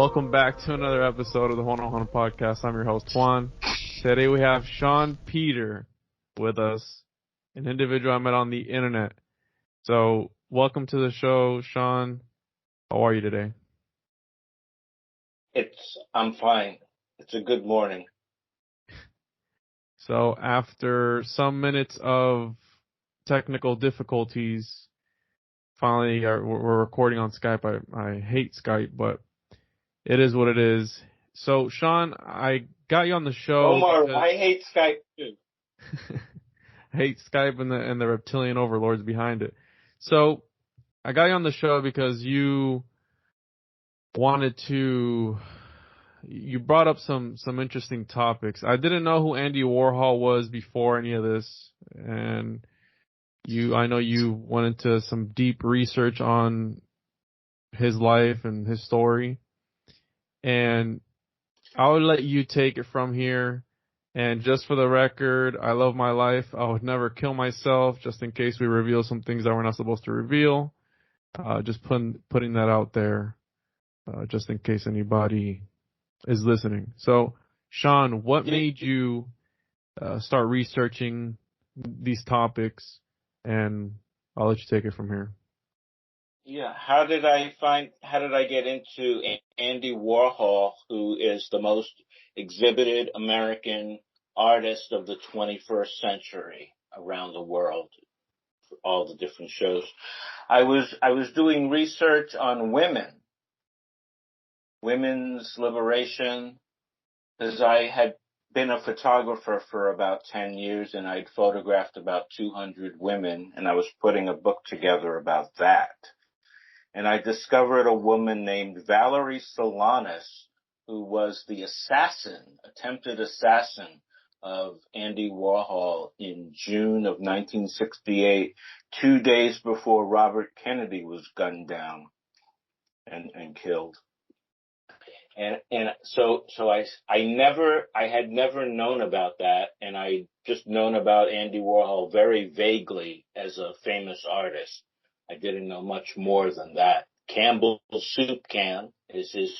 Welcome back to another episode of the Juan podcast. I'm your host, Juan. Today we have Sean Peter with us, an individual I met on the internet. So, welcome to the show, Sean. How are you today? I'm fine. It's a good morning. So, after some minutes of technical difficulties, finally we're recording on Skype. I hate Skype, but it is what it is. So, Sean, I got you on the show. Omar, I hate Skype too. I hate Skype and the reptilian overlords behind it. So, I got you on the show because you brought up some interesting topics. I didn't know who Andy Warhol was before any of this, and I know you went into some deep research on his life and his story. And I would let you take it from here. And just for the record, I love my life. I would never kill myself, just in case we reveal some things that we're not supposed to reveal. Just putting that out there, just in case anybody is listening. So, Sean, what made you start researching these topics? And I'll let you take it from here. Yeah, how did I get into Andy Warhol, who is the most exhibited American artist of the 21st century around the world, for all the different shows? I was doing research on women's liberation, because I had been a photographer for about 10 years and I'd photographed about 200 women, and I was putting a book together about that. And I discovered a woman named Valerie Solanas, who was the attempted assassin of Andy Warhol in June of 1968, 2 days before Robert Kennedy was gunned down and killed. And so I had never known about that, and I just known about Andy Warhol very vaguely as a famous artist. I didn't know much more than that. Campbell's Soup Can is his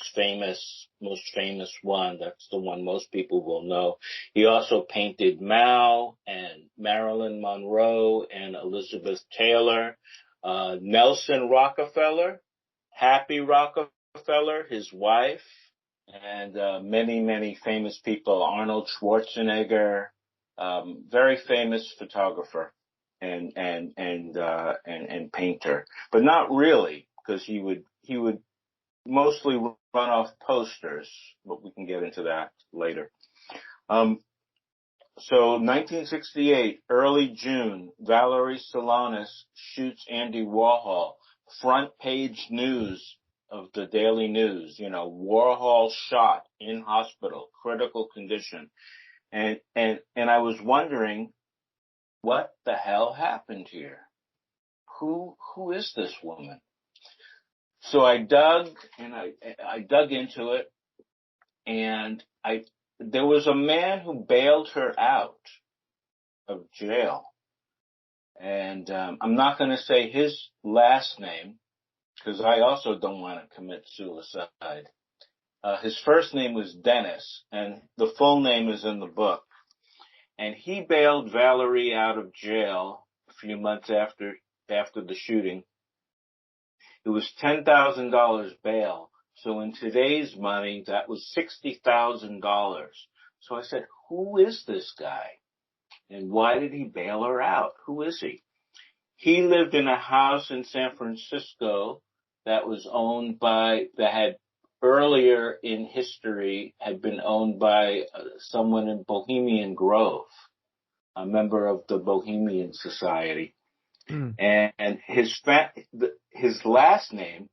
most famous one. That's the one most people will know. He also painted Mao and Marilyn Monroe and Elizabeth Taylor, Nelson Rockefeller, Happy Rockefeller, his wife, and many, many famous people. Arnold Schwarzenegger, very famous photographer and painter, but not really, because he would mostly run off posters, but we can get into that later. So 1968, early June, Valerie Solanas shoots Andy Warhol. Front page news of the Daily News, Warhol shot in hospital, critical condition. And I was wondering, what the hell happened here? Who is this woman? So I dug into it, and there was a man who bailed her out of jail. And I'm not going to say his last name, because I also don't want to commit suicide. His first name was Dennis, and the full name is in the book. And he bailed Valerie out of jail a few months after the shooting. It was $10,000 bail. So in today's money, that was $60,000. So I said, who is this guy? And why did he bail her out? Who is he? He lived in a house in San Francisco that had earlier in history had been owned by someone in Bohemian Grove, a member of the Bohemian Society. And his last name,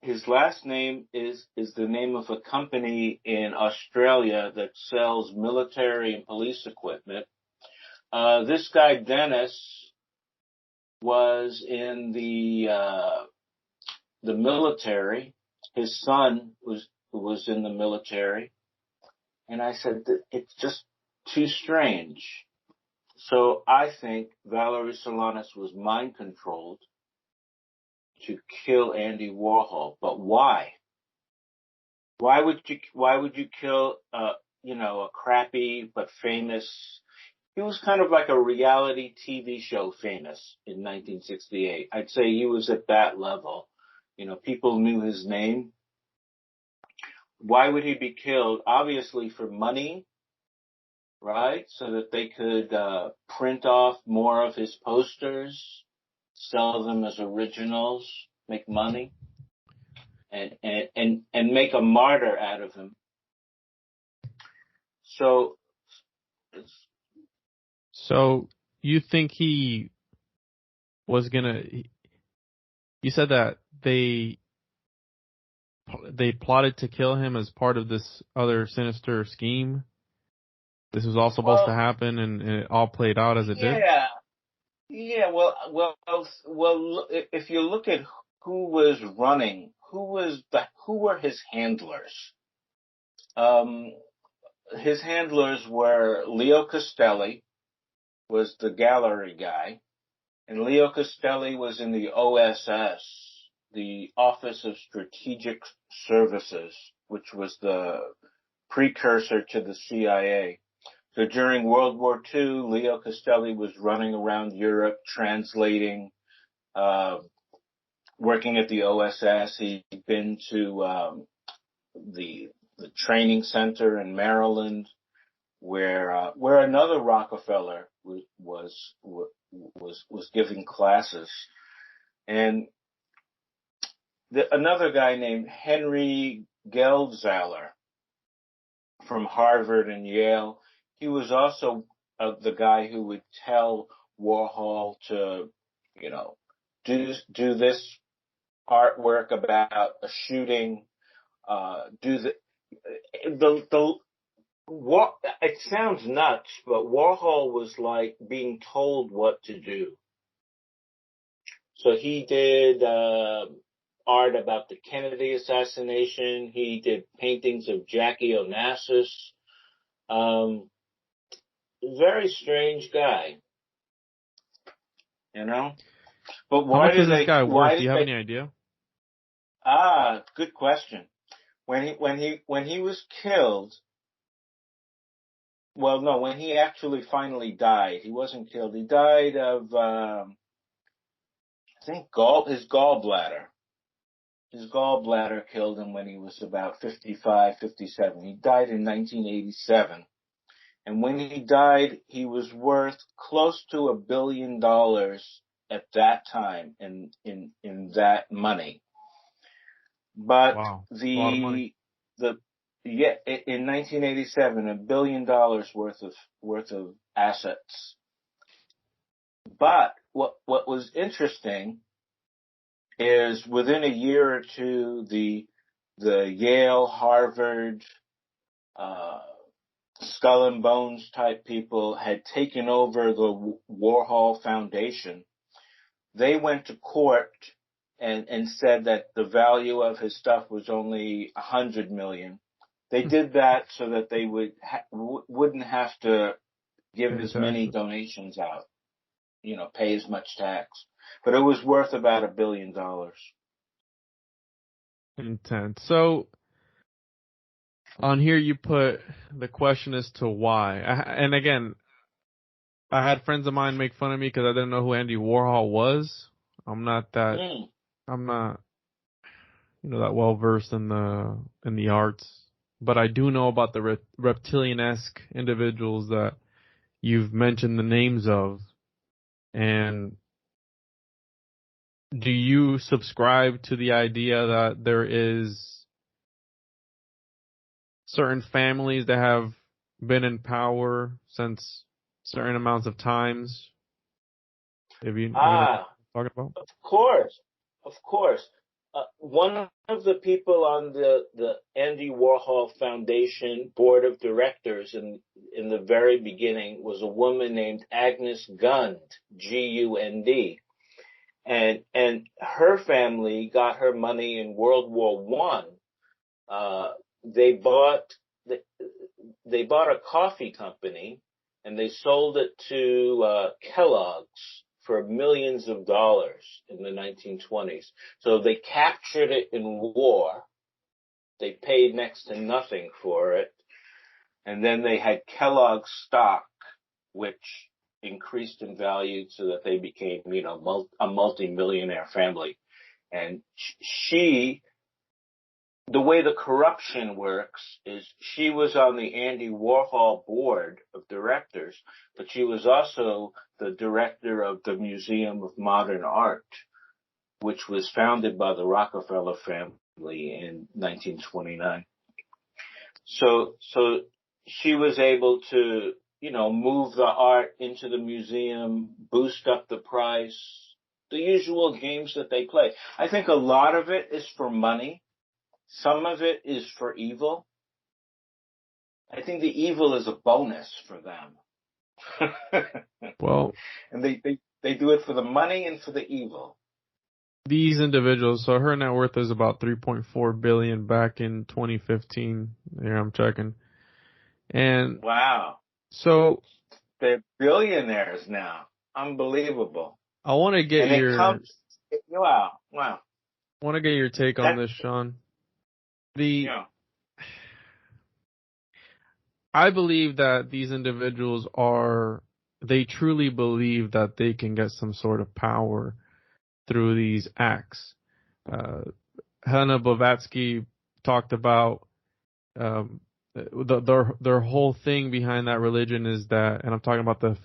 his last name is the name of a company in Australia that sells military and police equipment. This guy Dennis was in the military. His son was in the military, and I said it's just too strange. So I think Valerie Solanas was mind controlled, to kill Andy Warhol. But why? Why would you kill a crappy but famous? He was kind of like a reality TV show famous in 1968. I'd say he was at that level. People knew his name. Why would he be killed? Obviously for money, right? So that they could print off more of his posters, sell them as originals, make money, and make a martyr out of him. So you think he was gonna? You said that they plotted to kill him as part of this other sinister scheme. This was all supposed to happen, and it all played out as it did. Yeah. Well. If you look at who was running, who were his handlers? His handlers were Leo Castelli, was the gallery guy, and Leo Castelli was in the OSS, the Office of Strategic Services, which was the precursor to the CIA. So during World War II, Leo Castelli was running around Europe, translating, working at the OSS. He'd been to the training center in Maryland, where another Rockefeller was giving classes, and another guy named Henry Geldzahler from Harvard and Yale. He was also the guy who would tell Warhol to, do this artwork about a shooting, it sounds nuts, but Warhol was like being told what to do. So he did art about the Kennedy assassination. He did paintings of Jackie Onassis. Very strange guy, But How much is this guy worth? Do you have any idea? Good question. When he was killed, well, no, when he actually finally died, he wasn't killed. He died of, I think, his gallbladder. His gallbladder killed him when he was about 55, 57. He died in 1987. And when he died, he was worth close to $1 billion at that time in that money. But wow, a lot of money. In 1987, $1 billion worth of assets. But what was interesting is within a year or two, the Yale, Harvard, Skull and Bones type people had taken over the Warhol Foundation. They went to court and said that the value of his stuff was only $100 million. They did that so that they wouldn't have to give as many donations out, pay as much tax. But it was worth about $1 billion. Intense. So on here you put the question as to why. And again, I had friends of mine make fun of me because I didn't know who Andy Warhol was. I'm not that well versed in the arts, but I do know about the reptilian-esque individuals that you've mentioned the names of. And do you subscribe to the idea that there is certain families that have been in power since certain amounts of times? Have you talking about? Of course. One of the people on the Andy Warhol Foundation board of directors in the very beginning was a woman named Agnes Gund, Gund, and her family got her money in World War I. They bought a coffee company and they sold it to Kellogg's for millions of dollars in the 1920s. So they captured it in war. They paid next to nothing for it. And then they had Kellogg's stock, which increased in value so that they became, a multi-millionaire family. And the way the corruption works is she was on the Andy Warhol board of directors, but she was also the director of the Museum of Modern Art, which was founded by the Rockefeller family in 1929. So she was able to, move the art into the museum, boost up the price, the usual games that they play. I think a lot of it is for money. Some of it is for evil. I think the evil is a bonus for them. Well, and they do it for the money and for the evil. These individuals, so her net worth is about 3.4 billion back in 2015. Here I'm checking. And wow. So they're billionaires now. Unbelievable. I want to get wow. I want to get your take on this, Sean. I believe that these individuals they truly believe that they can get some sort of power through these acts. Helena Blavatsky talked about their whole thing behind that religion is that, and I'm talking about the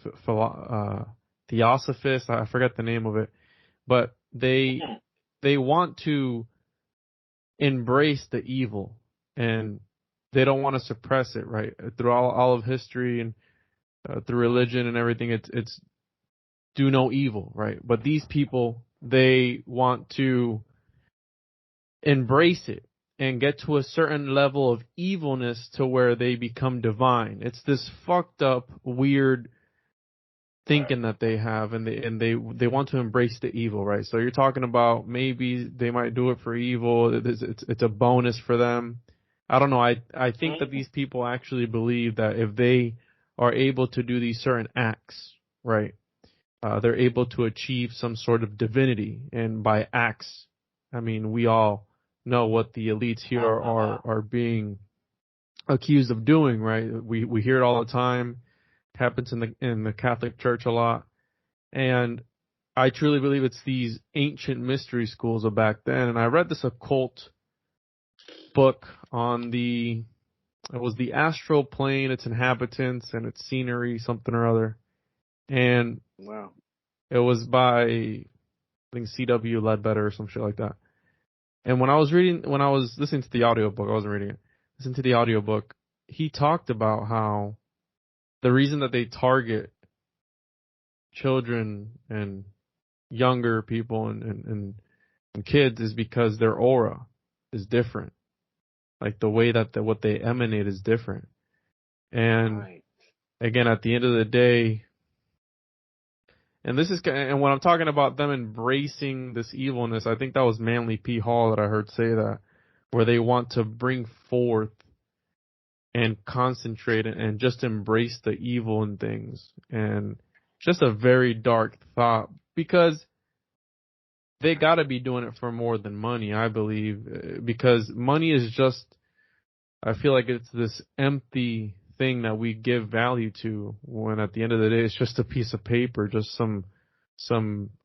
Theosophists, I forget the name of it, but they want to embrace the evil and they don't want to suppress it, right? Through all of history and through religion and everything, it's do no evil, right? But these people, they want to embrace it and get to a certain level of evilness to where they become divine. It's this fucked up, weird thinking that they have, and they want to embrace the evil, right? So you're talking about maybe they might do it for evil. It's a bonus for them. I don't know. I think that these people actually believe that if they are able to do these certain acts, right, they're able to achieve some sort of divinity. And by acts, I mean, we all know what the elites here are being accused of doing, right? We hear it all the time. It happens in the Catholic Church a lot. And I truly believe it's these ancient mystery schools of back then. And I read this occult book on it was the astral plane, its inhabitants, and its scenery, something or other. And it was by, I think, C.W. Ledbetter or some shit like that. And when I was listening to the audiobook, I wasn't reading it, listening to the audiobook, he talked about how the reason that they target children and younger people and kids is because their aura is different. Like the way that what they emanate is different. And again, at the end of the day, and when I'm talking about them embracing this evilness, I think that was Manly P. Hall that I heard say that, where they want to bring forth and concentrate and just embrace the evil in things. And just a very dark thought, because they got to be doing it for more than money, I believe, because money is just, I feel like it's this empty thing that we give value to, when at the end of the day it's just a piece of paper, just some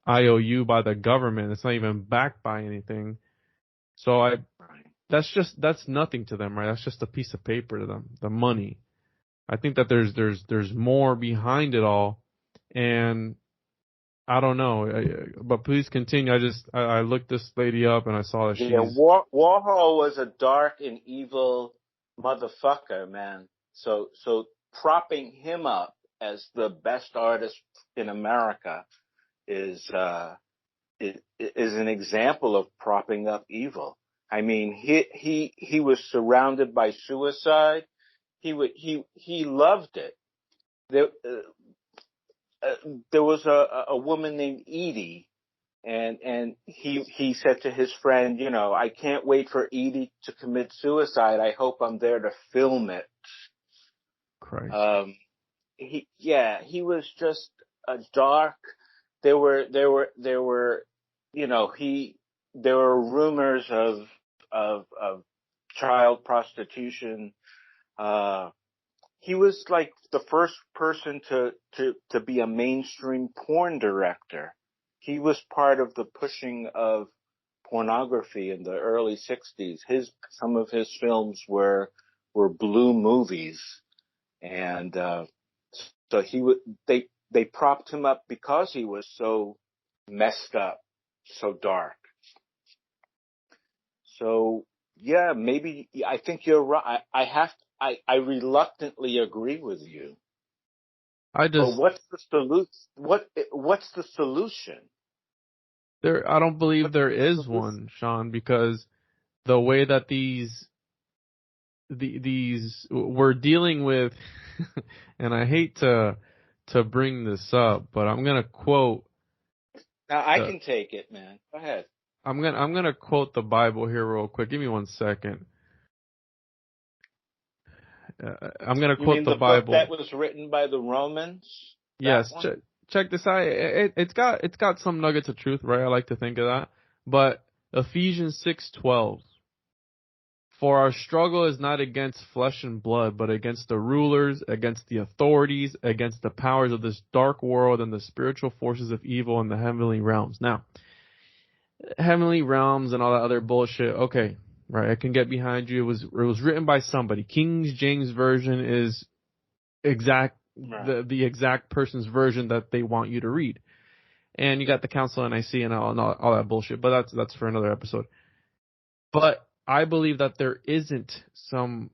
IOU by the government. It's not even backed by anything. So that's nothing to them, right? That's just a piece of paper to them, the money. I think that there's more behind it all, and I don't know, but please continue. I looked this lady up and I saw that she's Warhol was a dark and evil motherfucker, man. So propping him up as the best artist in America is an example of propping up evil. I mean, he was surrounded by suicide. He loved it. There was a woman named Edie, and he said to his friend, I can't wait for Edie to commit suicide. I hope I'm there to film it. Christ. He was just a dark, there were, there were rumors of child prostitution. He was like the first person to be a mainstream porn director. He was part of the pushing of pornography in the early 60s. Some of his films were blue movies, and so they propped him up because he was so messed up, so dark. So yeah, maybe I think you're right. I reluctantly agree with you. But what's the solution? What's the solution? I don't believe there is one, Sean, because the way that these we're dealing with, and I hate to bring this up, but I'm gonna quote. Now I can take it, man. Go ahead. I'm gonna quote the Bible here real quick. Give me 1 second. I'm gonna quote the Bible. Book that was written by the Romans. Yes, check this out. It's got some nuggets of truth, right? I like to think of that. But Ephesians 6:12. For our struggle is not against flesh and blood, but against the rulers, against the authorities, against the powers of this dark world, and the spiritual forces of evil in the heavenly realms. Now, heavenly realms and all that other bullshit. Okay, right. I can get behind you. It was written by somebody. King James version is exact. Right. The exact person's version that they want you to read. And you got the Council of Nicaea and all that bullshit, but that's for another episode. But I believe that there isn't some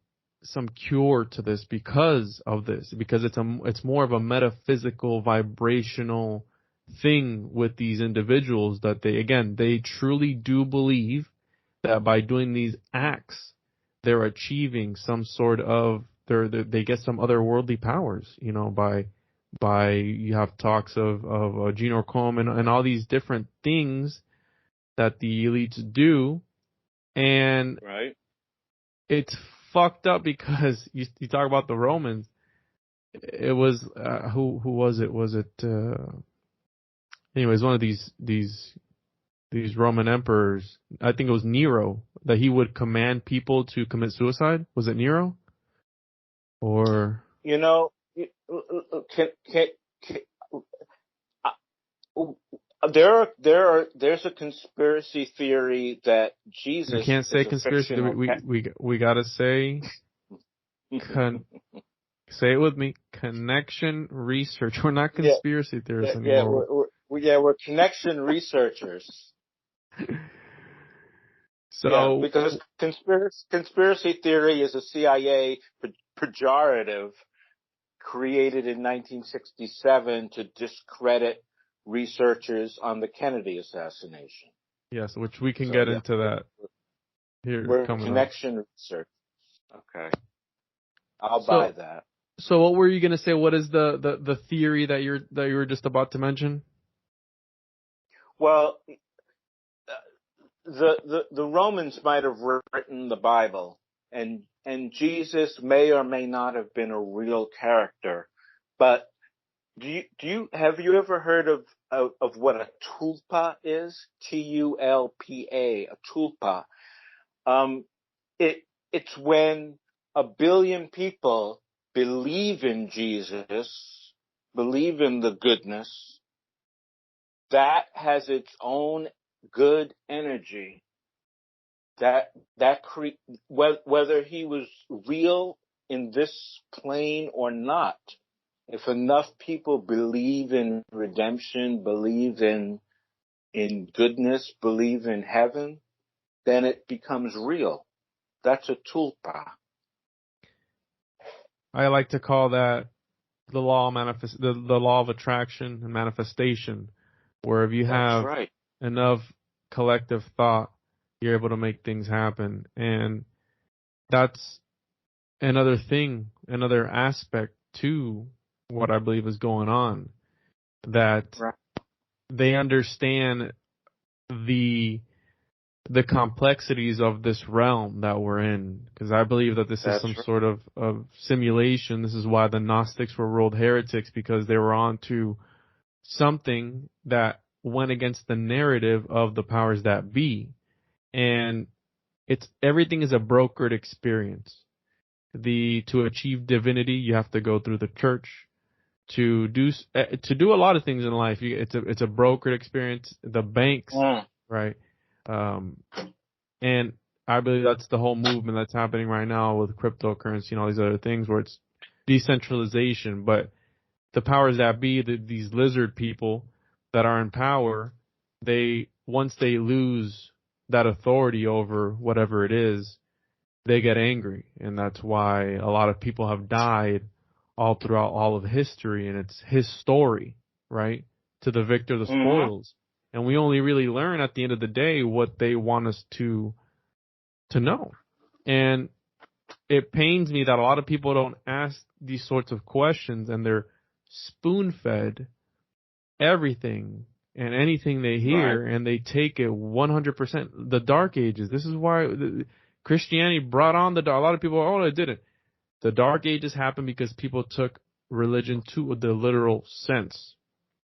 cure to this because of this, because it's more of a metaphysical, vibrational thing with these individuals that they truly do believe that by doing these acts, they're achieving some sort of they get some otherworldly powers, by you have talks of Gene Orcom and all these different things that the elites do, and right. It's fucked up because you talk about the Romans. It was who was it? Was it anyways one of these Roman emperors? I think it was Nero, that he would command people to commit suicide. Was it Nero? Or there's a conspiracy theory that Jesus. You can't say conspiracy. We gotta say. Say it with me. Connection research. We're not conspiracy theorists anymore. We're connection researchers. So because conspiracy theory is a CIA pejorative created in 1967 to discredit researchers on the Kennedy assassination. Yes, which we can get into that here. We're coming connection up. research. Okay, I'll buy that. So what were you going to say? What is the theory that you were just about to mention? Well, the Romans might have written the Bible, and Jesus may or may not have been a real character, but have you ever heard of what a tulpa is? TULPA, a tulpa. It's when 1 billion people believe in Jesus, believe in the goodness, that has its own good energy. Whether he was real in this plane or not, if enough people believe in redemption, believe in goodness, believe in heaven, then it becomes real. That's a tulpa. I like to call that the law the law of attraction and manifestation, where if you have enough collective thought, you're able to make things happen. And that's another thing, another aspect to what I believe is going on, that they understand the complexities of this realm that we're in, because I believe that this is some sort of simulation. This is why the Gnostics were ruled heretics, because they were on to something that went against the narrative of the powers that be. And everything is a brokered experience. To achieve divinity, you have to go through the church. To do a lot of things in life, it's a brokered experience. The banks, right? And I believe that's the whole movement that's happening right now with cryptocurrency and all these other things, where it's decentralization. But the powers that be, these lizard people that are in power, once they lose that authority over whatever it is, they get angry. And that's why a lot of people have died all throughout all of history, and it's his story, right? To the victor, the spoils. And we only really learn at the end of the day what they want us to know. And it pains me that a lot of people don't ask these sorts of questions, and they're spoon-fed everything and anything they hear, and they take it 100%. The Dark Ages. This is why Christianity brought on a lot of people. Oh, it didn't. The Dark Ages happened because people took religion to the literal sense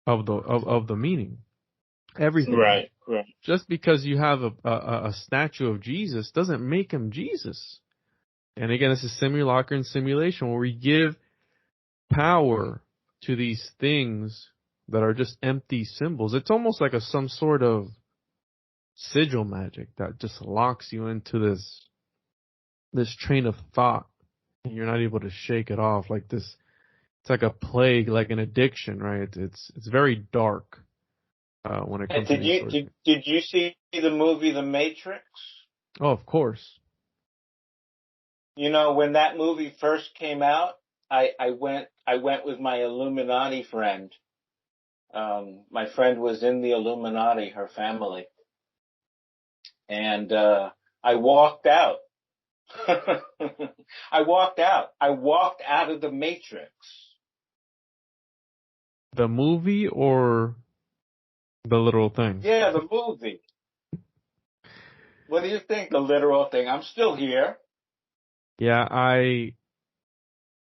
of the meaning. Everything. Right. Just because you have a statue of Jesus doesn't make him Jesus. And again, it's a simulacrum and simulation where we give power to these things that are just empty symbols. It's almost like some sort of sigil magic that just locks you into this train of thought, and you're not able to shake it off. Like this, it's like a plague, like an addiction, right? It's very dark when it comes to these sorts. Did you see the movie The Matrix? Oh, of course. You know, when that movie first came out, I went with my Illuminati friend. My friend was in the Illuminati, her family. And I walked out. I walked out of the Matrix. The movie or the literal thing? Yeah, the movie. What do you think, the literal thing? I'm still here. Yeah, I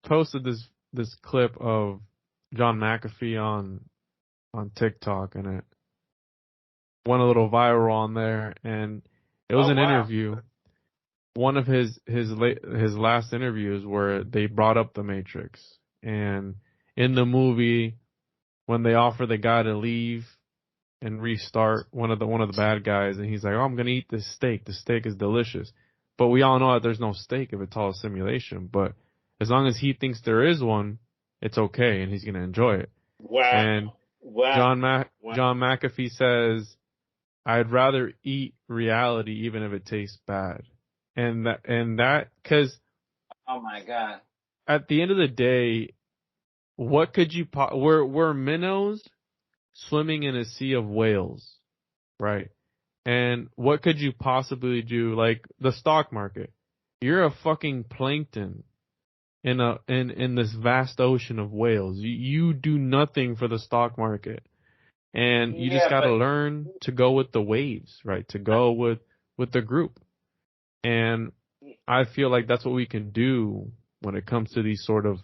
posted this clip of John McAfee on TikTok, and it went a little viral on there, and it was an interview. One of his last interviews where they brought up the Matrix, and in the movie, when they offer the guy to leave and restart, one of the bad guys, and he's like, "Oh, I'm gonna eat this steak. The steak is delicious," but we all know that there's no steak if it's all a simulation. But as long as he thinks there is one, it's okay, and he's gonna enjoy it. Wow. And John McAfee says, "I'd rather eat reality even if it tastes bad." And that, because, oh my God, at the end of the day, what could you we're minnows swimming in a sea of whales, right? And what could you possibly do? Like the stock market, you're a fucking plankton in this vast ocean of whales. You do nothing for the stock market, and you just got to learn to go with the waves, right? To go with the group. And I feel like that's what we can do when it comes to these sort of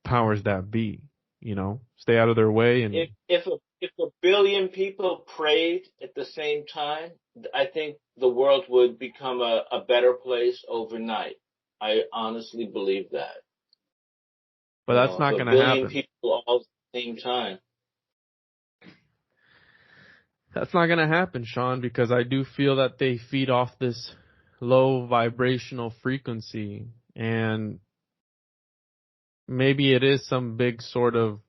powers that be, you know, stay out of their way. And if a billion people prayed at the same time, I think the world would become a better place overnight. I honestly believe that. But that's not going to happen. A billion people all at the same time. That's not going to happen, Sean, because I do feel that they feed off this low vibrational frequency, and maybe it is some big sort of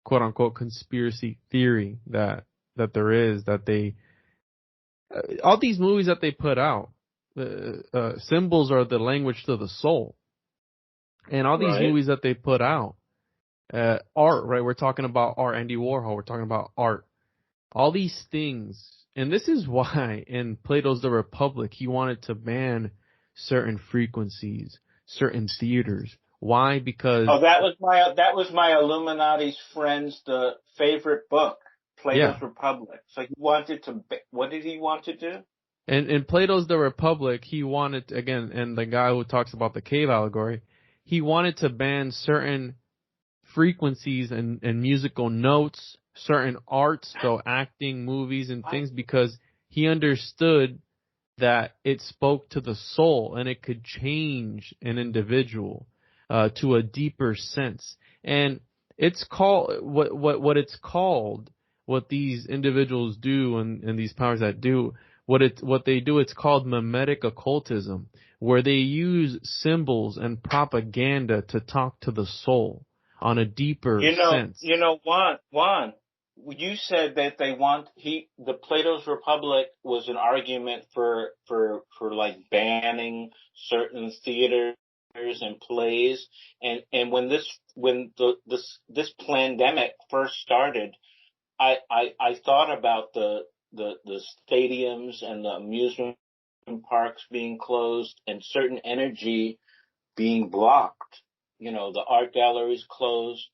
quote unquote conspiracy theory that there is, that they all these movies that they put out, symbols are the language to the soul, and all these movies that they put out, art, right? We're talking about art. Andy Warhol, we're talking about art. All these things. And this is why in Plato's The Republic, he wanted to ban certain frequencies, certain theaters. Why? Because that was my Illuminati's friend's favorite book, Plato's Republic. So he wanted to. What did he want to do? And in Plato's The Republic, he wanted again, and the guy who talks about the cave allegory, he wanted to ban certain frequencies and musical notes, certain arts, so acting, movies, and things, because he understood that it spoke to the soul and it could change an individual to a deeper sense. And it's called what it's called, what these individuals do and these powers that do, what they do, it's called mimetic occultism, where they use symbols and propaganda to talk to the soul on a deeper sense. Juan, you said that the Plato's Republic was an argument for like banning certain theaters and plays, and when this pandemic first started, I thought about the stadiums and the amusement parks being closed and certain energy being blocked. You know, the art galleries closed.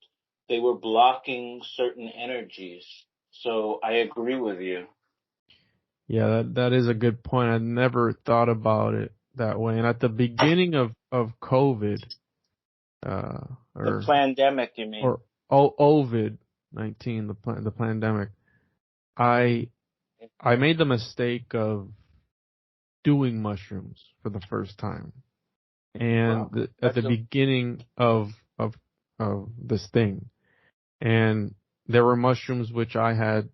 They were blocking certain energies. So I agree with you. Yeah, that is a good point. I never thought about it that way. And at the beginning of COVID, The pandemic, you mean? Or COVID-19, the pandemic, I made the mistake of doing mushrooms for the first time. And at the beginning of this thing, and there were mushrooms which I had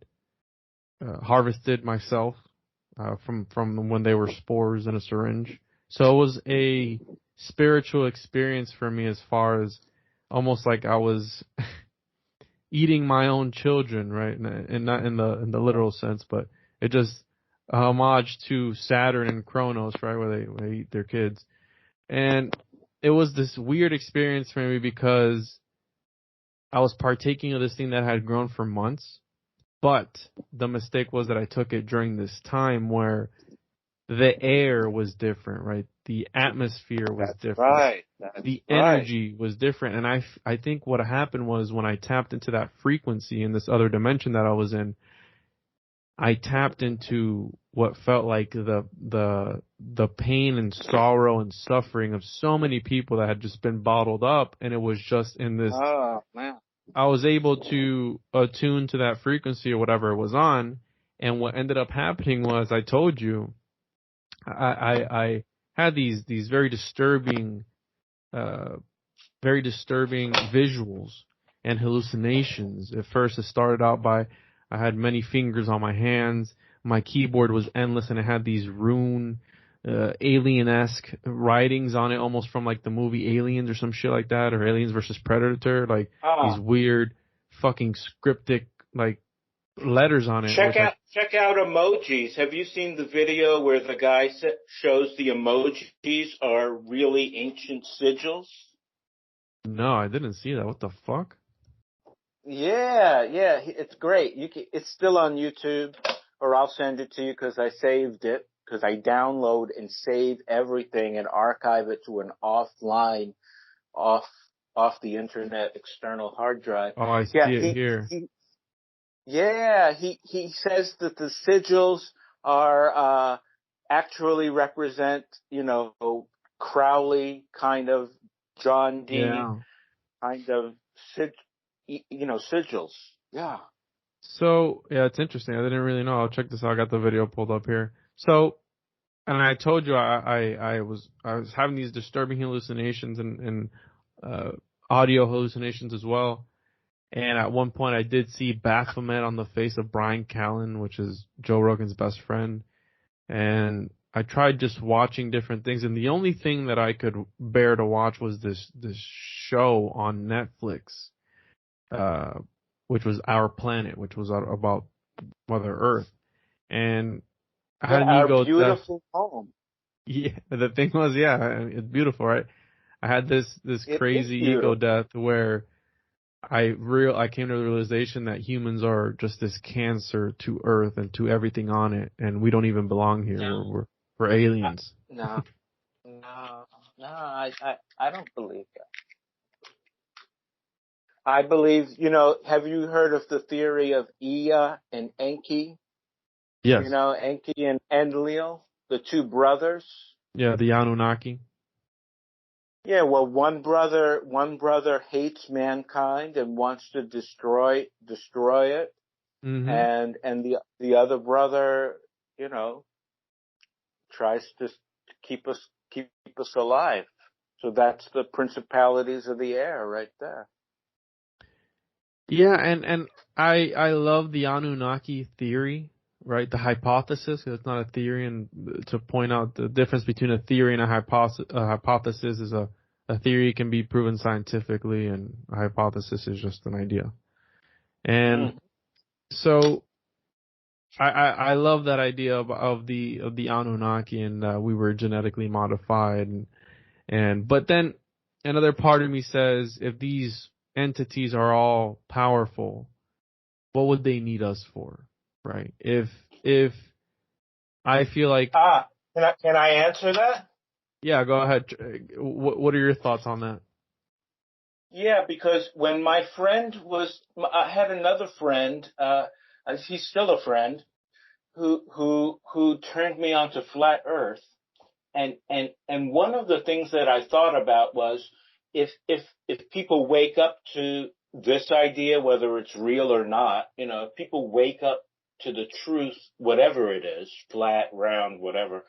harvested myself from when they were spores in a syringe. So it was a spiritual experience for me, as far as almost like I was eating my own children, right? And not in the literal sense, but it just a homage to Saturn and Kronos, right, where they eat their kids. And it was this weird experience for me because I was partaking of this thing that had grown for months, but the mistake was that I took it during this time where the air was different, right? The atmosphere was different. Right. The energy was different. And I think what happened was, when I tapped into that frequency in this other dimension that I was in, I tapped into what felt like the pain and sorrow and suffering of so many people that had just been bottled up. And it was just in this, Oh, man. I was able to attune to that frequency or whatever it was on. And what ended up happening was, I told you, I had these very disturbing visuals and hallucinations. At first, it started out by, I had many fingers on my hands. My keyboard was endless, and it had these rune, alien-esque writings on it, almost from like the movie Aliens or some shit like that, or Aliens versus Predator, like these weird, fucking cryptic like letters on it. Check out emojis. Have you seen the video where the guy shows the emojis are really ancient sigils? No, I didn't see that. What the fuck? Yeah, it's great. It's still on YouTube, or I'll send it to you because I saved it, because I download and save everything and archive it to an offline, off the internet external hard drive. Oh, I see it here. He says that the sigils are actually represent, Crowley kind of, John Dee kind of sigils. Yeah. So, yeah, it's interesting. I didn't really know. I'll check this out. I got the video pulled up here. So, and I told you I was having these disturbing hallucinations and audio hallucinations as well. And at one point I did see Baphomet on the face of Brian Callen, which is Joe Rogan's best friend. And I tried just watching different things, and the only thing that I could bear to watch was this show on Netflix, which was Our Planet, which was about Mother Earth. And I had an ego beautiful home. Yeah, the thing was, it's beautiful, right? I had this crazy ego death where I came to the realization that humans are just this cancer to Earth and to everything on it, and we don't even belong here. No. We're aliens. No, I don't believe that. I believe, have you heard of the theory of Ea and Enki? Yes. Enki and Enlil, the two brothers. Yeah, the Anunnaki. Yeah, well, one brother hates mankind and wants to destroy it, Mm-hmm. and the other brother, you know, tries to keep us alive. So that's the principalities of the air right there. Yeah, and I love the Anunnaki theory, right? The hypothesis, 'cause it's not a theory, and to point out the difference between a theory and a hypothesis is a theory can be proven scientifically, and a hypothesis is just an idea. And Mm. so I love that idea of the Anunnaki, and we were genetically modified, and but then another part of me says, if these entities are all powerful, what would they need us for, right? If I feel like, Can I answer that? yeah, go ahead. What are your thoughts on that? Yeah, because when my friend I had another friend, he's still a friend, who turned me onto flat Earth, and one of the things that I thought about was, if people wake up to this idea, whether it's real or not, if people wake up to the truth, whatever it is, flat, round, whatever,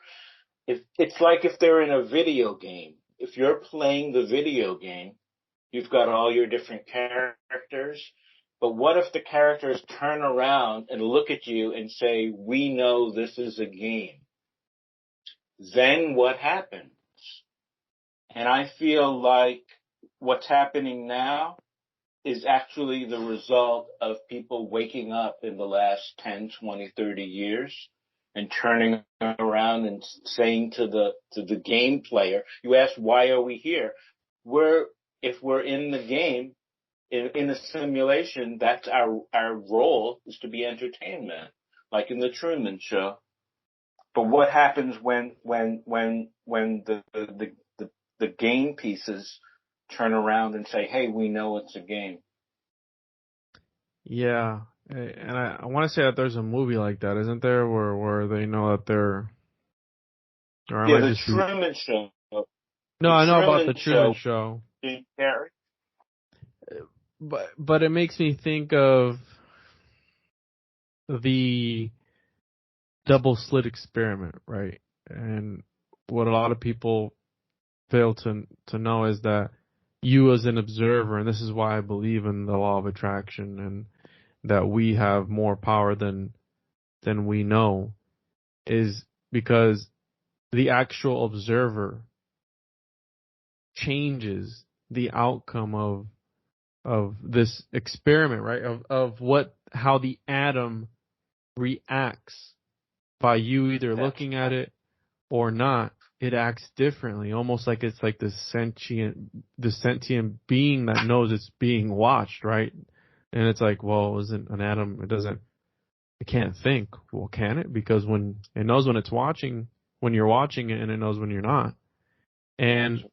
if it's like if they're in a video game, if you're playing the video game, you've got all your different characters. But what if the characters turn around and look at you and say, "We know this is a game"? Then what happens? And I feel like what's happening now is actually the result of people waking up in the last 10, 20, 30 years and turning around and saying to the game player, you ask, why are we here? If we're in the game, in a simulation, that's our role, is to be entertainment, like in the Truman Show. But what happens when the game pieces turn around and say, "Hey, we know it's a game"? Yeah, and I want to say that there's a movie like that, isn't there, where they know that they're, or I Yeah, might the just be. Truman Show. No, The I know about Truman the Truman Show. Show, Jim Carrey. but it makes me think of the double slit experiment, right? And what a lot of people fail to know is that you as an observer, and this is why I believe in the law of attraction, and that we have more power than we know, is because the actual observer changes the outcome of this experiment, right? Of how the atom reacts by you either That's looking at it or not. It acts differently, almost like it's like the sentient being that knows it's being watched, right? And it's like, well, isn't an atom? It can't think. Well, can it? Because when it knows when it's watching, when you're watching it, and it knows when you're not. And you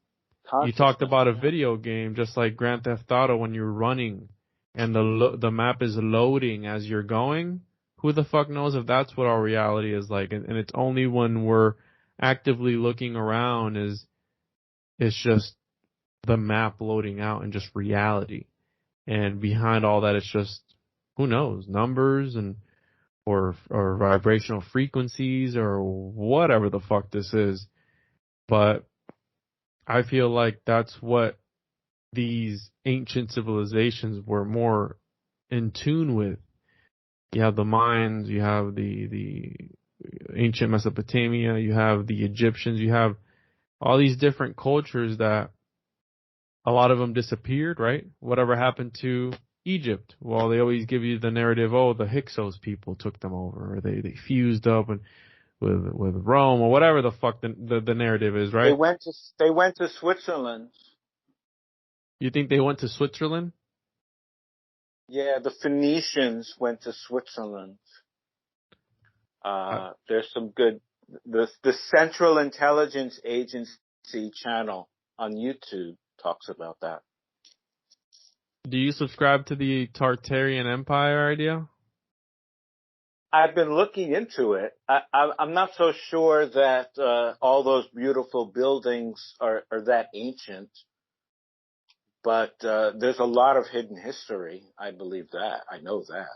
talked consciousness. about a Yeah. video game, just like Grand Theft Auto, when you're running and the map is loading as you're going. Who the fuck knows if that's what our reality is like? And it's only when we're actively looking around is it's just the map loading out and just reality. And behind all that, it's just, who knows, numbers and or vibrational frequencies or whatever the fuck this is. But I feel like that's what these ancient civilizations were more in tune with. You have the Mayans, you have the ancient Mesopotamia, you have the Egyptians, you have all these different cultures that a lot of them disappeared, right? Whatever happened to Egypt? Well, they always give you the narrative, oh, the Hyksos people took them over, or they fused up and with Rome, or whatever the fuck the narrative is, They right? went to Switzerland. You think they went to Switzerland? Yeah, the Phoenicians went to Switzerland. Uh, There's some good. The Central Intelligence Agency channel on YouTube talks about that. do you subscribe to the Tartarian Empire idea? I've been looking into it. I'm not so sure that all those beautiful buildings are that ancient, but there's a lot of hidden history. I believe that. I know that.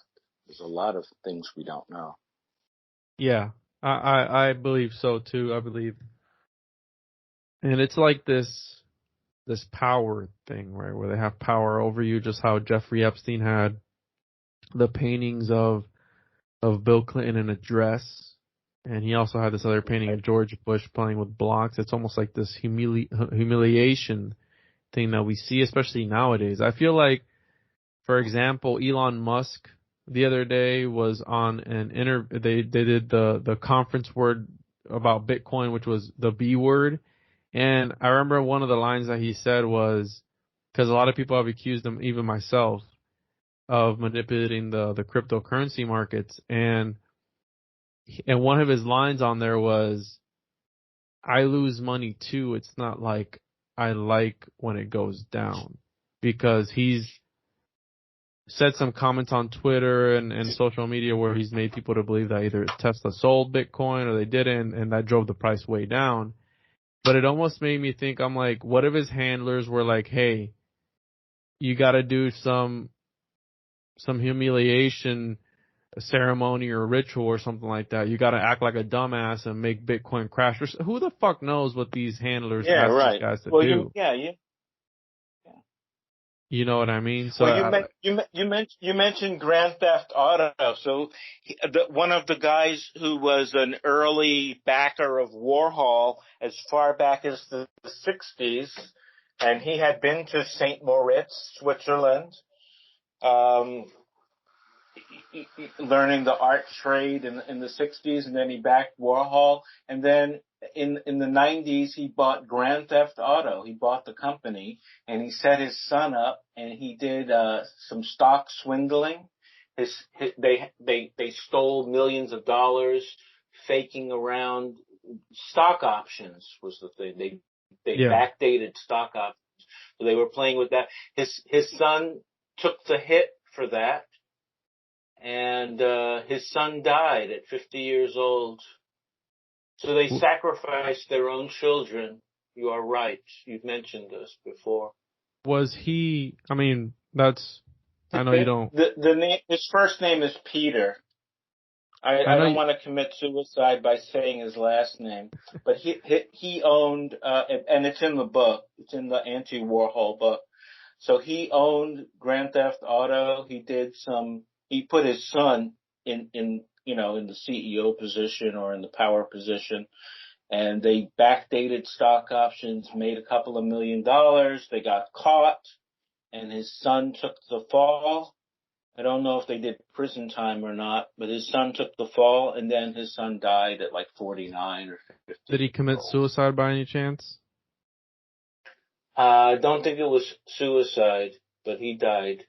There's a lot of things we don't know. Yeah, I believe so too. I believe, and it's like this power thing, right? Where they have power over you, just how Jeffrey Epstein had the paintings of Bill Clinton in a dress, and he also had this other painting of George Bush playing with blocks. It's almost like this humiliation thing that we see, especially nowadays. I feel like, for example, Elon Musk the other day was on an they did the conference word about Bitcoin, which was the B word. And I remember one of the lines that he said was, because a lot of people have accused him, even myself, of manipulating the cryptocurrency markets. And one of his lines on there was, I lose money too. It's not like I like when it goes down. Because he's said some comments on Twitter and social media where he's made people to believe that either Tesla sold Bitcoin or they didn't, and that drove the price way down. But it almost made me think, I'm like, what if his handlers were like, hey, you got to do some humiliation ceremony or ritual or something like that. You got to act like a dumbass and make Bitcoin crash. Who the fuck knows what these handlers Yeah, ask these right. guys to Well, do? You know what I mean? So well, you mentioned Grand Theft Auto. So one of the guys who was an early backer of Warhol as far back as the 60s, and he had been to St. Moritz, Switzerland, learning the art trade in the 60s, and then he backed Warhol. And then in the 90s, he bought Grand Theft Auto. He bought the company, and he set his son up, and he did some stock swindling. They stole millions of dollars, faking around stock options was the thing. They backdated stock options. So they were playing with that. His son took the hit for that. And his son died at 50 years old. So they sacrificed their own children. You are right. You've mentioned this before. Was he? I mean, I know you don't. His first name is Peter. I don't want to commit suicide by saying his last name, but he owned, and it's in the book. It's in the Anti-Warhol book. So he owned Grand Theft Auto. He put his son in the CEO position or in the power position, and they backdated stock options, made a couple of $1 million. They got caught, and his son took the fall. I don't know if they did prison time or not, but his son took the fall, and then his son died at like 49 or 50. Did he commit suicide by any chance? I don't think it was suicide, but he died.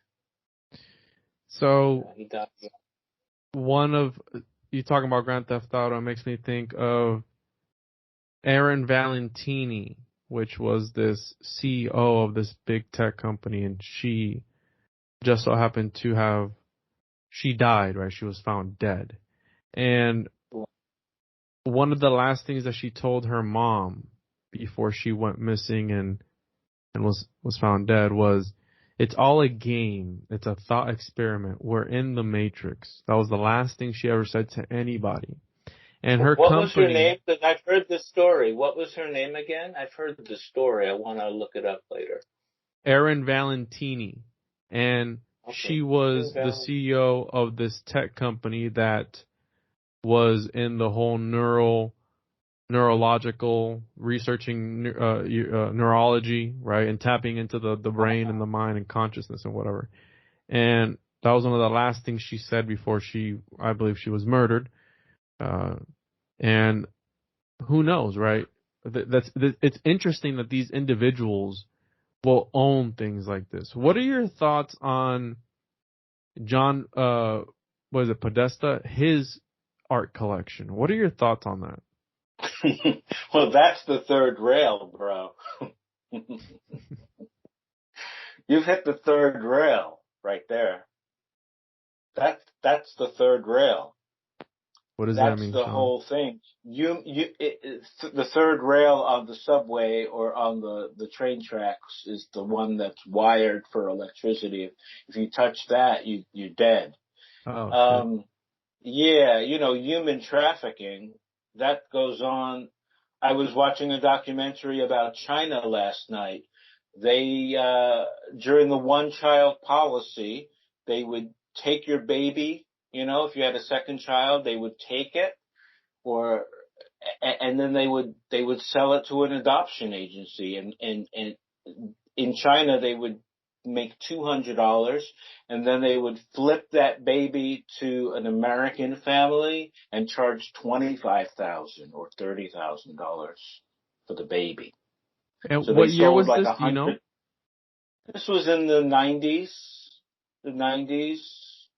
So he died. You talking about Grand Theft Auto makes me think of Erin Valentini, which was this CEO of this big tech company, and she just so happened to she died, right? She was found dead. And one of the last things that she told her mom before she went missing and was found dead was, it's all a game. It's a thought experiment. We're in the Matrix. That was the last thing she ever said to anybody. And her What company. was her name? I've heard the story. What was her name again? I've heard the story. I want to look it up later. Erin Valentini. And she was the CEO of this tech company that was in the whole neurological researching neurology, right, and tapping into the brain and the mind and consciousness and whatever. And that was one of the last things she said before I believe she was murdered. And who knows, right? It's interesting that these individuals will own things like this. What are your thoughts on John? Podesta? His art collection. What are your thoughts on that? Well, that's the third rail, bro. You've hit the third rail right there. That's the third rail. What does that mean, That's the whole thing. The third rail on the subway or on the train tracks is the one that's wired for electricity. If you touch that, you're dead. Oh shit. Um, yeah, human trafficking, that goes on. I was watching a documentary about China last night. They, during the one-child policy, they would take your baby, if you had a second child, they would take it, or and then they would sell it to an adoption agency, and in China they would make $200, and then they would flip that baby to an American family and charge $25,000 or $30,000 for the baby. And So they what year sold was like this? a Do you know? hundred. This was in the 90s,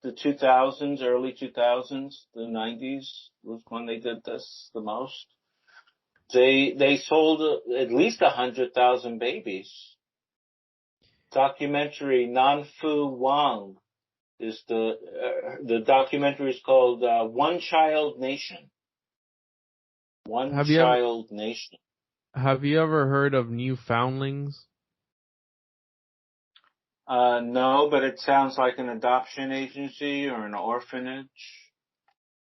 the 2000s, early 2000s. The 90s was when they did this the most. They sold at least 100,000 babies. Documentary Nanfu Wang is the documentary is called One Child Nation. One Have you ever Child Nation. have you ever heard of Newfoundlings? No, but it sounds like an adoption agency or an orphanage.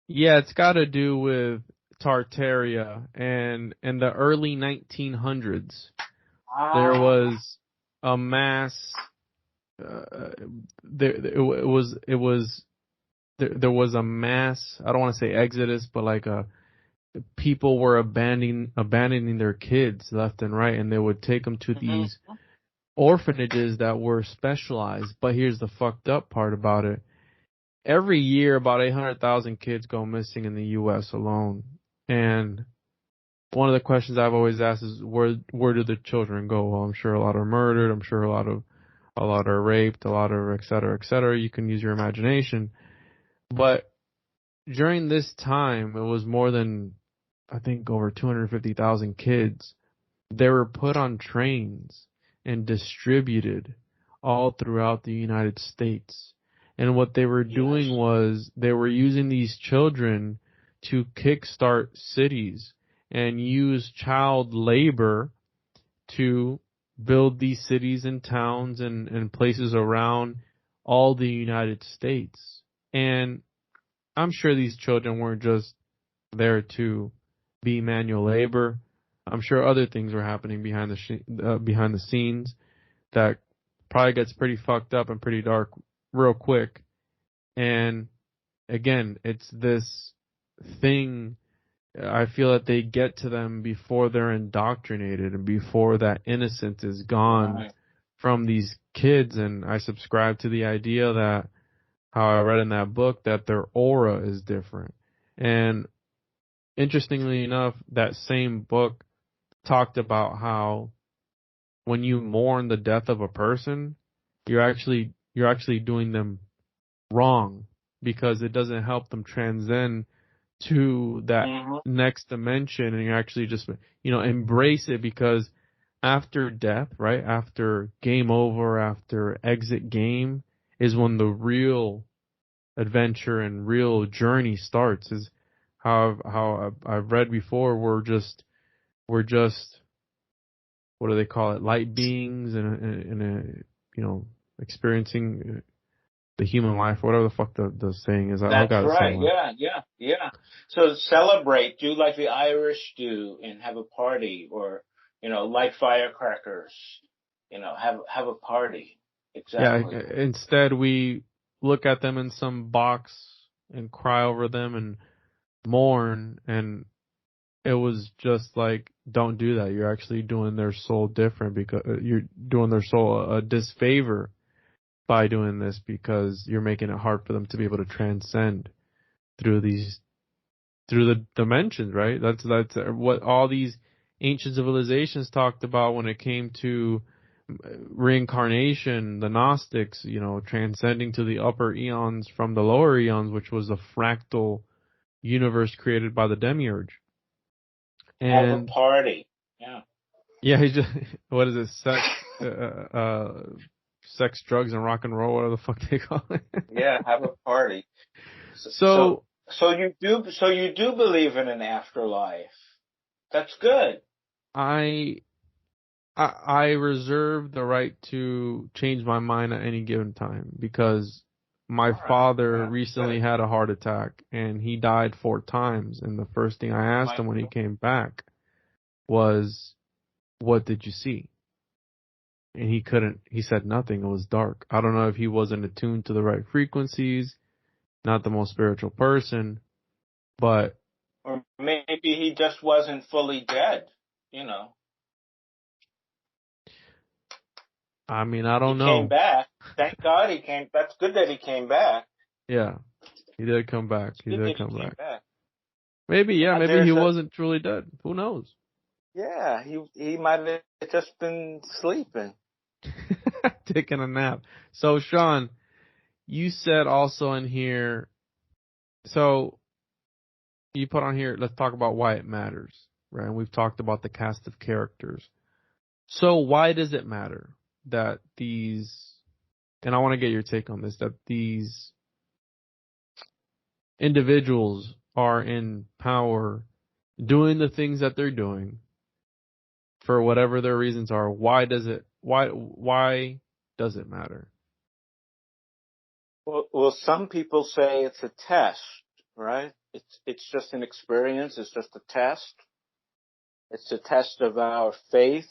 Yeah, it's got to do with Tartaria, and in the early 1900s there Ah. was a mass there was a mass, I don't want to say exodus, but like a people were abandoning their kids left and right, and they would take them to Mhm. these orphanages that were specialized. But here's the fucked up part about it. Every year, about 800,000 kids go missing in the U.S. alone. And one of the questions I've always asked is, where do the children go? Well, I'm sure a lot are murdered. I'm sure a lot are raped, a lot are et cetera, et cetera. You can use your imagination. But during this time, it was more than, I think, over 250,000 kids. They were put on trains and distributed all throughout the United States. And what they were doing Yes. was they were using these children to kickstart cities and use child labor to build these cities and towns and places around all the United States. And I'm sure these children weren't just there to be manual labor. I'm sure other things were happening behind the scenes that probably gets pretty fucked up and pretty dark real quick. And again, it's this thing. I feel that they get to them before they're indoctrinated and before that innocence is gone Right. from these kids. And I subscribe to the idea that how I read in that book that their aura is different. And interestingly enough, that same book talked about how when you mourn the death of a person, you're actually doing them wrong because it doesn't help them transcend to that Hmm. next dimension, and you're actually just embrace it, because after death, right after game over, after exit game, is when the real adventure and real journey starts. Is how I've read before. We're just what do they call it? Light beings and experiencing the human life, or whatever the fuck the saying is. I That's got it right. somewhere. Yeah, yeah, yeah. So celebrate, do like the Irish do, and have a party, or light firecrackers. Have a party. Yeah. Exactly. Instead, we look at them in some box and cry over them and mourn, and it was just like, don't do that. You're actually doing their soul different, because you're doing their soul a disfavor by doing this, because you're making it hard for them to be able to transcend through the dimensions, right? That's what all these ancient civilizations talked about when it came to reincarnation. The Gnostics, transcending to the upper eons from the lower eons, which was a fractal universe created by the demiurge. Have a And party. Yeah. yeah, he just what is it? Sex, drugs, and rock and roll, whatever the fuck they call it. Yeah, have a party. So, so, So so you do believe in an afterlife. That's good. I I reserve the right to change my mind at any given time, because my father recently had a heart attack and he died 4 times. And the first thing I asked him when he came back was, what did you see? And he said nothing. It was dark. I don't know if he wasn't attuned to the right frequencies, not the most spiritual person, but. Or maybe he just wasn't fully dead, you know. I mean, I don't know. He came back. Thank God he came. That's good that he came back. Yeah, he did come back. He did come back. Maybe, yeah, maybe he wasn't truly dead. Who knows? Yeah, he might have just been sleeping. Taking a nap. So, Sean, you said also in here, so you put on here, let's talk about why it matters, right? And we've talked about the cast of characters. So why does it matter that these, and I want to get your take on this, that these individuals are in power doing the things that they're doing for whatever their reasons are? Why does it matter? Well, some people say it's a test, right? It's just an experience. It's just a test. It's a test of our faith,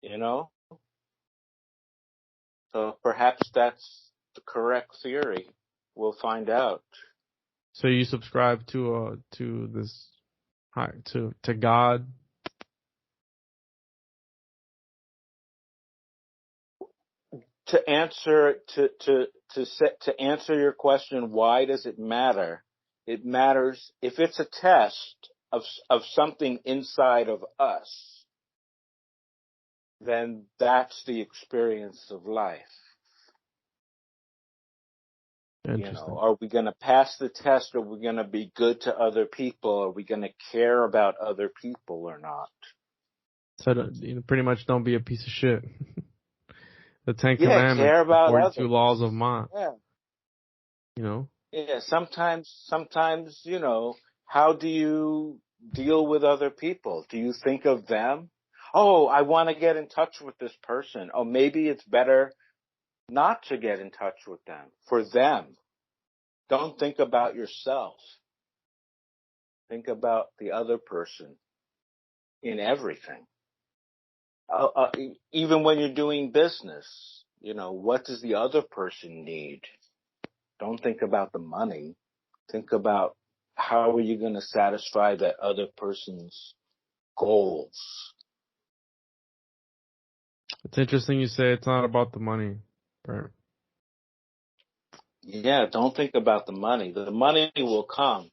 you know. So perhaps that's the correct theory. We'll find out. So you subscribe to this, to God? To answer your question, why does it matter? It matters if it's a test of something inside of us, then that's the experience of life. You know, are we going to pass the test? Are we going to be good to other people? Are we going to care about other people or not? So pretty much don't be a piece of shit. The 10 Commandments, care about the 42 others. laws of Ma. Yeah. You know? Yeah, sometimes, you know, how do you deal with other people? Do you think of them? Oh, I want to get in touch with this person. Oh, maybe it's better not to get in touch with them. For them. Don't think about yourself. Think about the other person in everything. Even when you're doing business, you know, what does the other person need? Don't think about the money. Think about how are you going to satisfy that other person's goals. It's interesting you say it's not about the money, right? Yeah, don't think about the money. The money will come.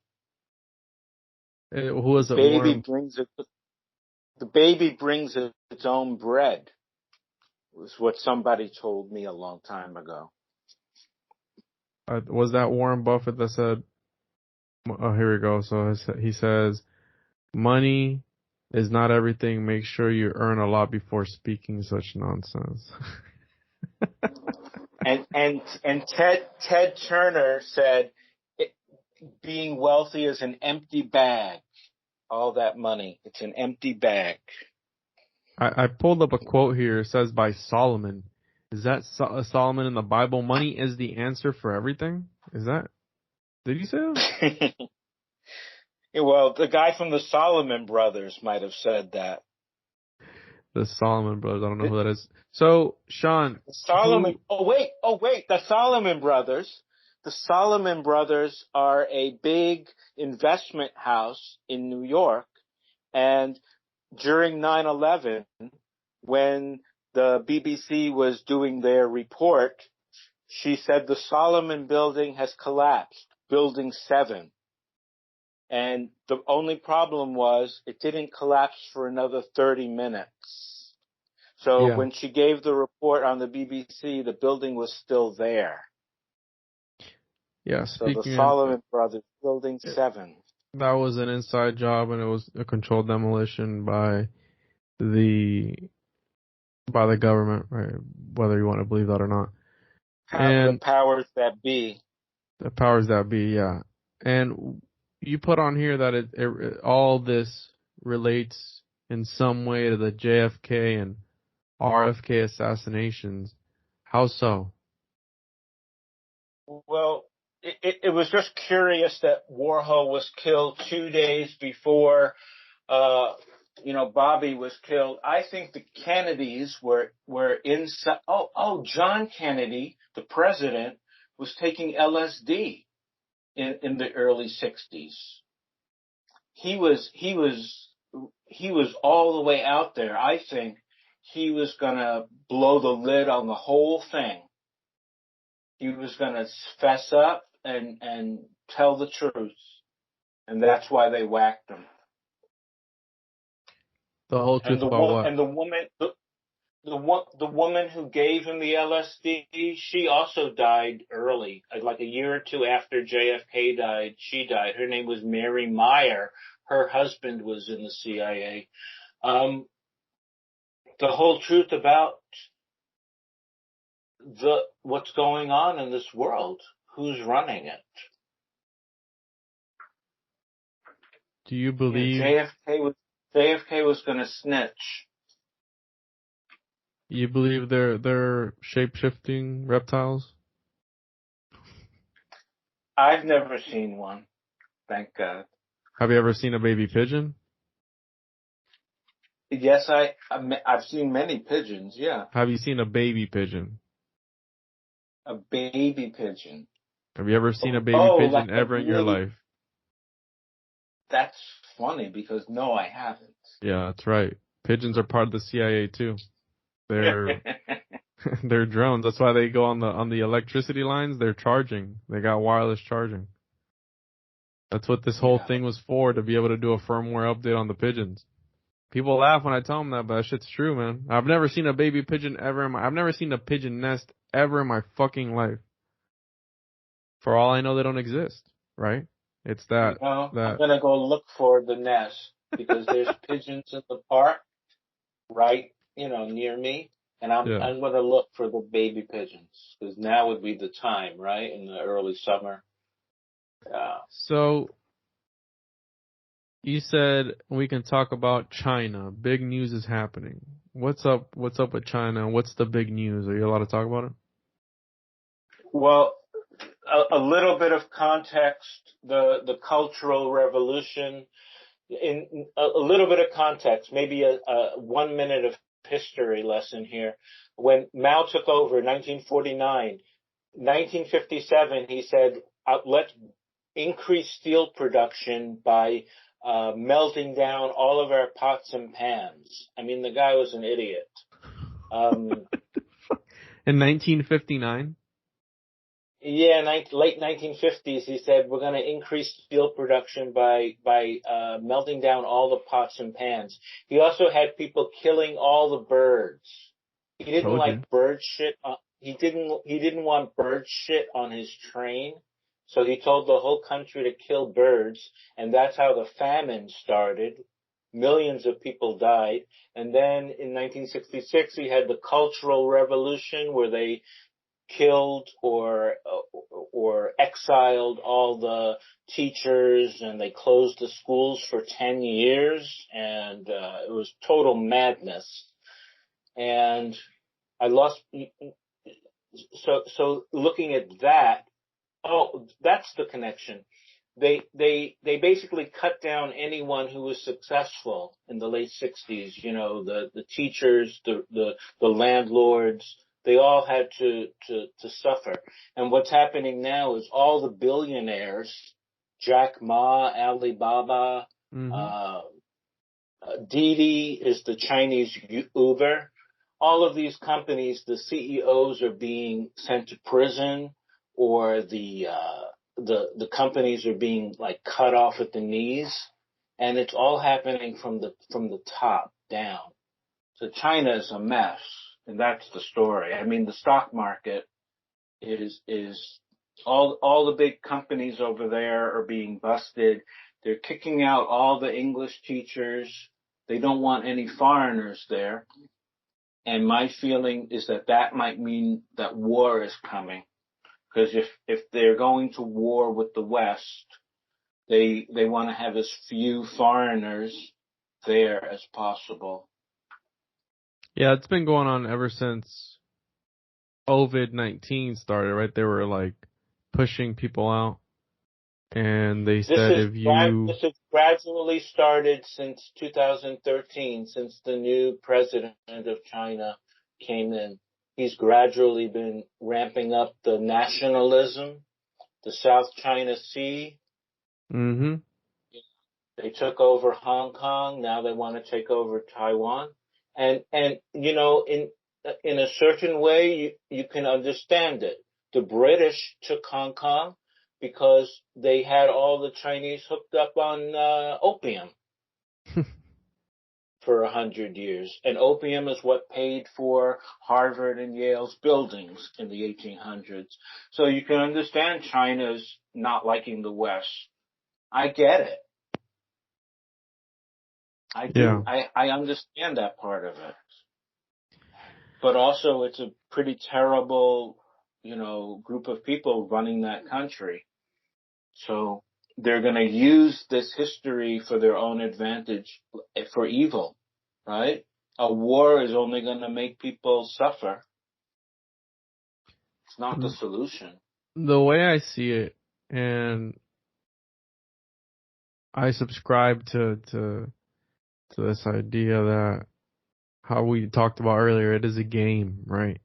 Who is it? The baby brings its own bread. Was what somebody told me a long time ago. Was that Warren Buffett that said, oh, here we go. So he says, money is not everything. Make sure you earn a lot before speaking such nonsense. and Ted Turner said, being wealthy is an empty bag. All that money, it's an empty bag. I pulled up a quote here. It says by Solomon. Is that Solomon in the Bible? Money is the answer for everything? Is that? Did you say that? Yeah, well, the guy from the Solomon Brothers might have said that. The Solomon Brothers. I don't know who that is. So, Sean. Oh, wait. The Solomon Brothers. The Solomon Brothers are a big investment house in New York. And during 9/11, when the BBC was doing their report, she said the Solomon building has collapsed, building 7. And the only problem was it didn't collapse for another 30 minutes. So when she gave the report on the BBC, the building was still there. Yeah, so the Solomon Brothers, building 7. That was an inside job, and it was a controlled demolition by the government, right? Whether you want to believe that or not. And the powers that be. The powers that be, yeah. And you put on here that all this relates in some way to the JFK and RFK assassinations. How so? Well, it was just curious that Warhol was killed 2 days before, uh, Bobby was killed. I think the Kennedys were inside. John Kennedy, the president, was taking LSD in the early '60s. He was all the way out there. I think he was gonna blow the lid on the whole thing. He was gonna fess up and tell the truth, and that's why they whacked him. The whole And truth the about wo- what? and the woman the woman who gave him the LSD, she also died early, like a year or two after JFK died. She died. Her name was Mary Meyer. Her husband was in the CIA. Um, the whole truth about what's going on in this world, who's running it. Do you Yeah, believe JFK was going to snitch. they're shape-shifting reptiles? I've never seen one, thank God. Have you ever seen a baby pigeon? Yes, I've seen many pigeons. Yeah, Have you seen a baby pigeon? a baby pigeon. Have you ever seen a baby Oh, like pigeon a ever in your really. life? That's funny because no, I haven't. Yeah, that's right. Pigeons are part of the CIA too. They're they're drones. That's why they go on the electricity lines. They're charging. They got wireless charging. That's what this whole Yeah. thing was for, to be able to do a firmware update on the pigeons. People laugh when I tell them that, but that shit's true, man. I've never seen a baby pigeon ever I've never seen a pigeon nest ever in my fucking life. For all I know, they don't exist, right? It's I'm that, gonna go look for the nest because there's pigeons in the park right, near me, and I'm yeah. I'm gonna look for the baby pigeons because now would be the time, right, in the early summer. Yeah. So, you said we can talk about China. Big news is happening. What's up with China? What's the big news? Are you allowed to talk about it? Well, a little bit of context: the Cultural Revolution. In a little bit of context, maybe a 1 minute of history lesson here. When Mao took over in 1949, 1957, he said, let's increase steel production by melting down all of our pots and pans. I mean, the guy was an idiot. Um, In 1959? Yeah, late 1950s, he said we're going to increase steel production by melting down all the pots and pans. He also had people killing all the birds. He didn't Told you. like bird shit. He didn't want bird shit on his train, so he told the whole country to kill birds, and that's how the famine started. Millions of people died, and then in 1966 he had the Cultural Revolution where they killed or exiled all the teachers, and they closed the schools for 10 years, and it was total madness. And I lost. So looking at that, that's the connection. They basically cut down anyone who was successful in the late '60s. The teachers, the landlords, they all had to suffer. And what's happening now is all the billionaires, Jack Ma, Alibaba, Mm-hmm. uh, Didi is the Chinese Uber. All of these companies, the CEOs are being sent to prison, or the companies are being like cut off at the knees, and it's all happening from the top down. So China is a mess, and that's the story. I mean, the stock market is all the big companies over there are being busted. They're kicking out all the English teachers. They don't want any foreigners there. And my feeling is that might mean that war is coming. Because if they're going to war with the West, they want to have as few foreigners there as possible. Yeah, it's been going on ever since COVID-19 started, right? They were like pushing people out. And they said if you... This has gradually started since 2013, since the new president of China came in. He's gradually been ramping up the nationalism, the South China Sea. Mm-hmm. They took over Hong Kong. Now they want to take over Taiwan. And you know, in a certain way, you can understand it. The British took Hong Kong because they had all the Chinese hooked up on opium for 100 years. And opium is what paid for Harvard and Yale's buildings in the 1800s. So you can understand China's not liking the West. I get it. I do. Yeah. I understand that part of it. But also it's a pretty terrible, you know, group of people running that country. So they're going to use this history for their own advantage, for evil, right? A war is only going to make people suffer. It's not the solution. The way I see it, and I subscribe to this idea that how we talked about earlier, it is a game, right?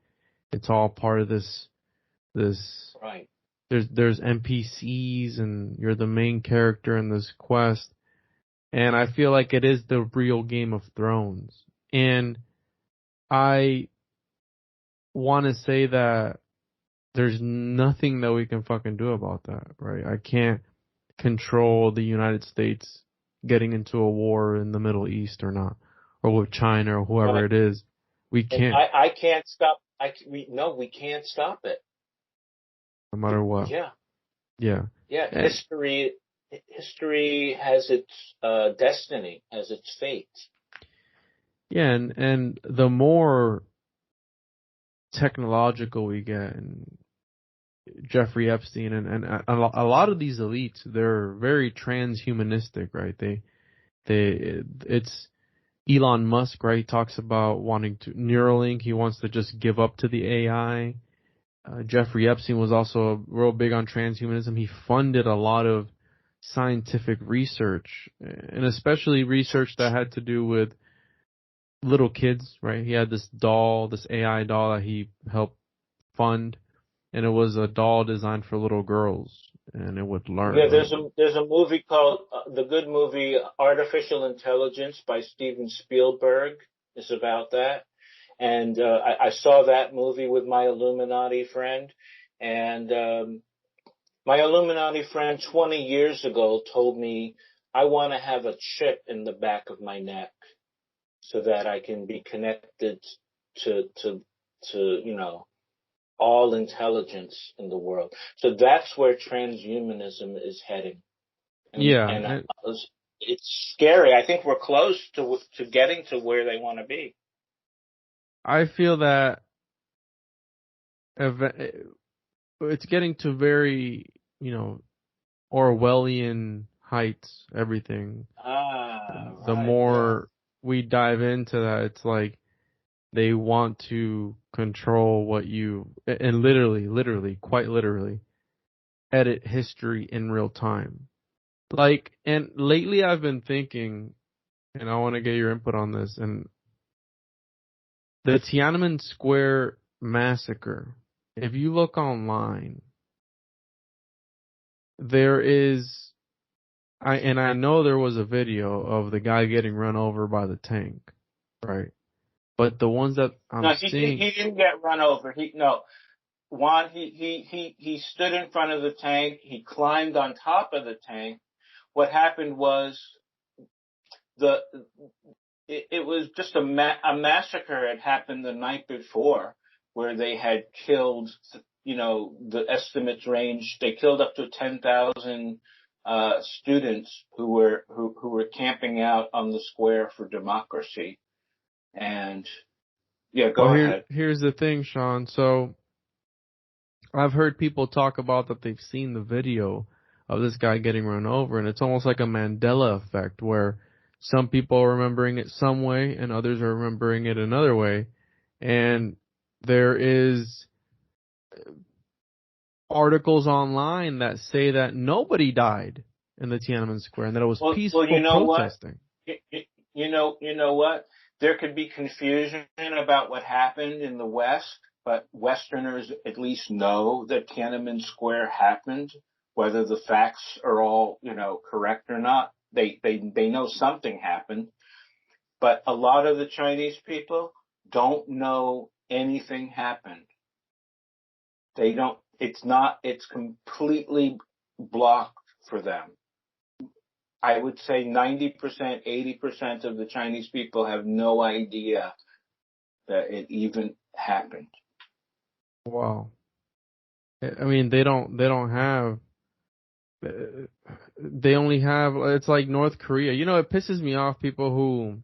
It's all part of this Right. There's NPCs and you're the main character in this quest. And I feel like it is the real Game of Thrones. And I want to say that there's nothing that we can fucking do about that, right? I can't control the United States getting into a war in the Middle East or not, or with China or whoever it is. We can't. I can't stop. We can't stop it. No matter what. Yeah. Yeah. Yeah. History has its destiny, has its fate. Yeah, and the more technological we get, and Jeffrey Epstein and a lot of these elites, they're very transhumanistic, right? It's Elon Musk, right? He talks about wanting to Neuralink. He wants to just give up to the AI. Jeffrey Epstein was also real big on transhumanism. He funded a lot of scientific research, and especially research that had to do with little kids, right? He had this doll, this AI doll that he helped fund, and it was a doll designed for little girls, and it would learn. Yeah, there's a movie called the good movie Artificial Intelligence by Steven Spielberg. Is about that, and I saw that movie with my Illuminati friend, and my Illuminati friend 20 years ago told me I want to have a chip in the back of my neck so that I can be connected to you know, all intelligence in the world. So that's where transhumanism is heading. And it's scary. I think we're close to getting to where they want to be. I feel that it's getting to very, you know, Orwellian heights, everything. The more we dive into that, it's like they want to control what you, and literally, quite literally, edit history in real time. Like, and lately I've been thinking, and I want to get your input on this, and the Tiananmen Square massacre, if you look online, there is, I know there was a video of the guy getting run over by the tank, right? But the ones that I'm seeing, he didn't get run over. Juan, he stood in front of the tank. He climbed on top of the tank. What happened was it was just a massacre had happened the night before, where they had killed, you know, the estimates range. They killed up to 10,000 students who were camping out on the square for democracy. And yeah, go ahead. Here's the thing, Sean. So I've heard people talk about that they've seen the video of this guy getting run over, and it's almost like a Mandela effect where some people are remembering it some way and others are remembering it another way. And there is articles online that say that nobody died in the Tiananmen Square and that it was Well, peaceful you know what? protesting. You know what? There could be confusion about what happened in the West, but Westerners at least know that Tiananmen Square happened, whether the facts are all, correct or not. They know something happened, but a lot of the Chinese people don't know anything happened. They don't, it's completely blocked for them. I would say 90%, 80% of the Chinese people have no idea that it even happened. Wow. I mean, they don't have, they only have, it's like North Korea. It pisses me off people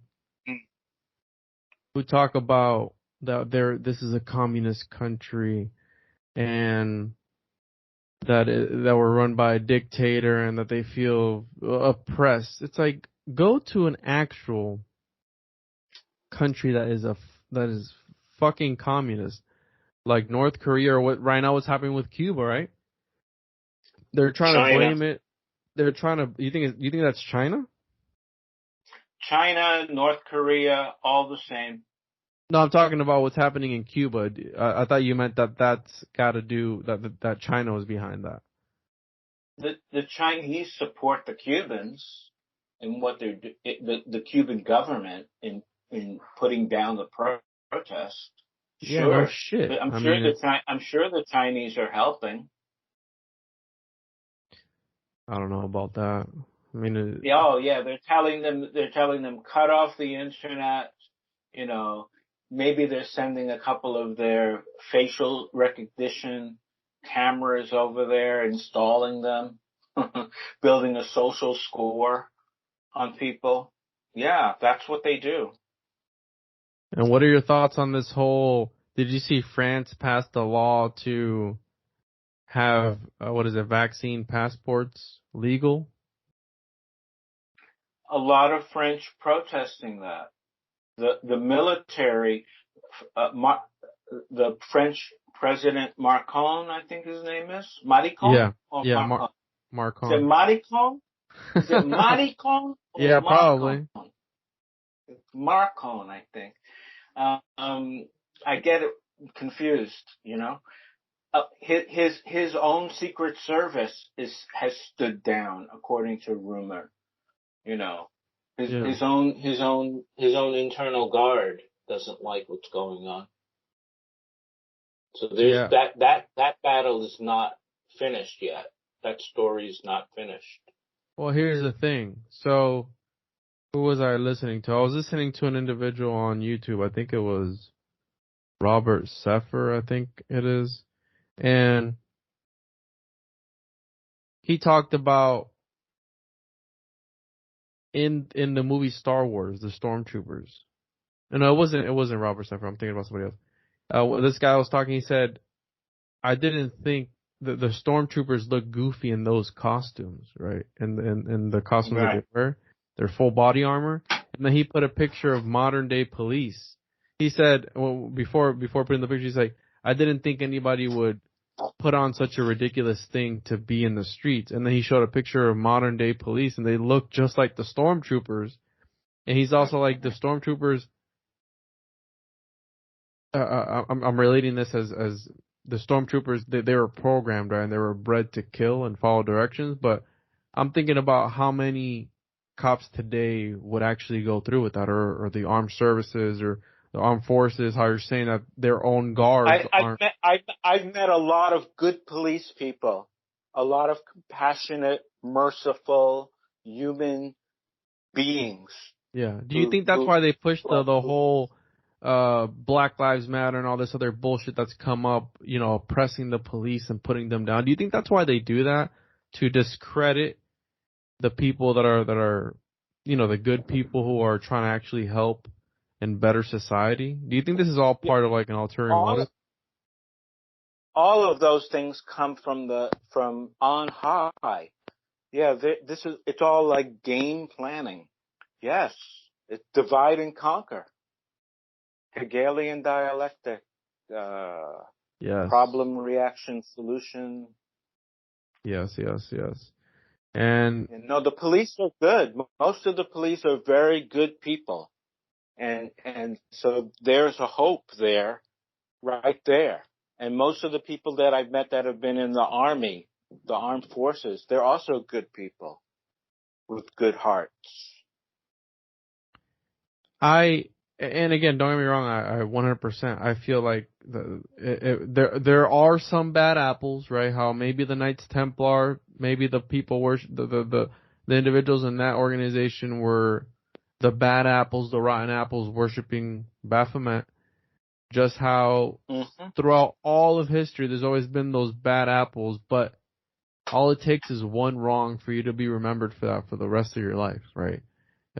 who talk about that this is a communist country and that we're run by a dictator and that they feel oppressed. It's like, go to an actual country that is fucking communist, like North Korea, or what right now what's happening with Cuba, right? They're trying to China. blame it. They're trying to. You think that's China? China, North Korea, all the same. No, I'm talking about what's happening in Cuba. I thought you meant that's got to do that China was behind that. The Chinese support the Cubans and what the Cuban government in putting down the protest. Yeah, no Sure, shit. I'm I sure mean, I'm sure the Chinese are helping. I don't know about that. I mean, Yeah, oh yeah, they're telling them cut off the internet. You know, maybe they're sending a couple of their facial recognition cameras over there, installing them, building a social score on people. Yeah, that's what they do. and what are your thoughts on this whole? Did you see France passed a law to have what is it, vaccine passports legal? A lot of French protesting that. The military, the French President Macron, I think his name is Maricon Yeah, or yeah, Macron. Is it Marcon. Maricon? Is it Maricon or Yeah, Marcon? probably. Marcon, I think. I get it confused. His own Secret Service has stood down, according to rumor. You know, Yeah, his own internal guard doesn't like what's going on. So there's yeah. that battle is not finished yet. That story is not finished. Well, here's the thing. So, who was I listening to? I was listening to an individual on YouTube. I think it was Robert Seffer, I think it is. And he talked about in the movie Star Wars, the stormtroopers. No, it wasn't Robert Seffer. I'm thinking about somebody else. This guy was talking, he said, I didn't think the stormtroopers look goofy in those costumes, right? And the costumes that they Right. wear, their full body armor. And then he put a picture of modern day police. He said, well, before putting the picture, he's like, I didn't think anybody would put on such a ridiculous thing to be in the streets. And then he showed a picture of modern day police, and they look just like the stormtroopers. And he's also like, the stormtroopers. I'm relating this as the stormtroopers. They were programmed, right, and they were bred to kill and follow directions. But I'm thinking about how many cops today would actually go through with that, or the armed services, or the armed forces. How you're saying that their own guards aren't. I've met a lot of good police people, a lot of compassionate, merciful, human beings Yeah. Do you who think that's who why they pushed the who whole Black Lives Matter and all this other bullshit that's come up, oppressing the police and putting them down? Do you think that's why they do that? To discredit the people that are the good people who are trying to actually help and better society? Do you think this is all yeah, part of like an ulterior all motive? all of those things come from on high. Yeah, it's all like game planning. Yes, it's divide and conquer. Hegelian dialectic. Yes. Problem, reaction, solution. Yes. And No, the police are good. Most of the police are very good people. And so there's a hope there, right there. And most of the people that I've met that have been in the army, the armed forces, they're also good people with good hearts. And again, don't get me wrong, I 100%, I feel like there are some bad apples, right? How maybe the Knights Templar, maybe the people worship, the individuals in that organization were the bad apples, the rotten apples worshiping Baphomet. Just how throughout all of history, there's always been those bad apples, but all it takes is one wrong for you to be remembered for that for the rest of your life, right?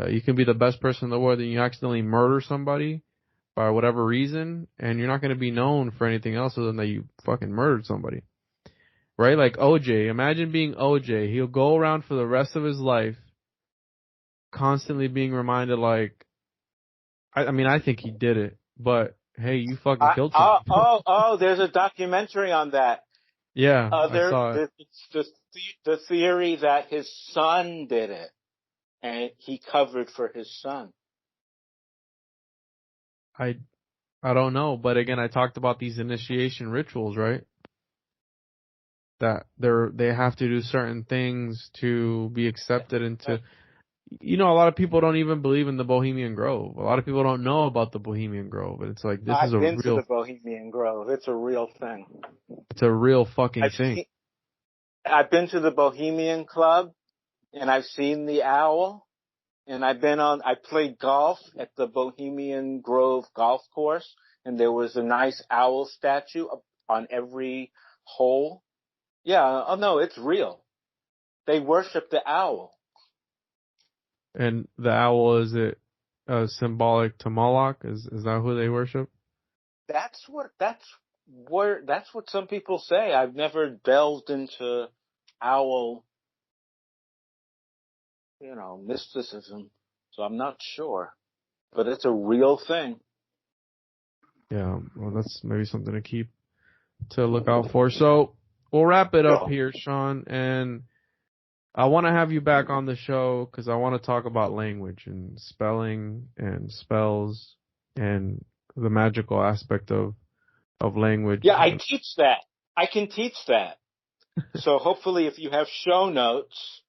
You can be the best person in the world and you accidentally murder somebody by whatever reason, and you're not going to be known for anything else other than that you fucking murdered somebody. Right? Like OJ. Imagine being OJ. He'll go around for the rest of his life constantly being reminded, like, I mean, I think he did it, but hey, you fucking killed someone. There's a documentary on that. Yeah, I saw it. The theory that his son did it, and he covered for his son. I don't know, but again, I talked about these initiation rituals, right? That they have to do certain things to be accepted into. You know, a lot of people don't even believe in the Bohemian Grove. A lot of people don't know about the Bohemian Grove, but it's like I've been to the Bohemian Grove. It's a real thing. It's a real fucking thing. I've been to the Bohemian Club, and I've seen the owl, and I played golf at the Bohemian Grove golf course, and there was a nice owl statue on every hole. Yeah, oh no, it's real. They worship the owl. And the owl, is it symbolic to Moloch? Is that who they worship? That's what some people say. I've never delved into owl, mysticism, so I'm not sure. But it's a real thing. Yeah, well, that's maybe something to look out for. So we'll wrap it up here, Sean, and I want to have you back on the show because I want to talk about language and spelling and spells and the magical aspect of language. Yeah, I teach that. I can teach that. So hopefully if you have show notes,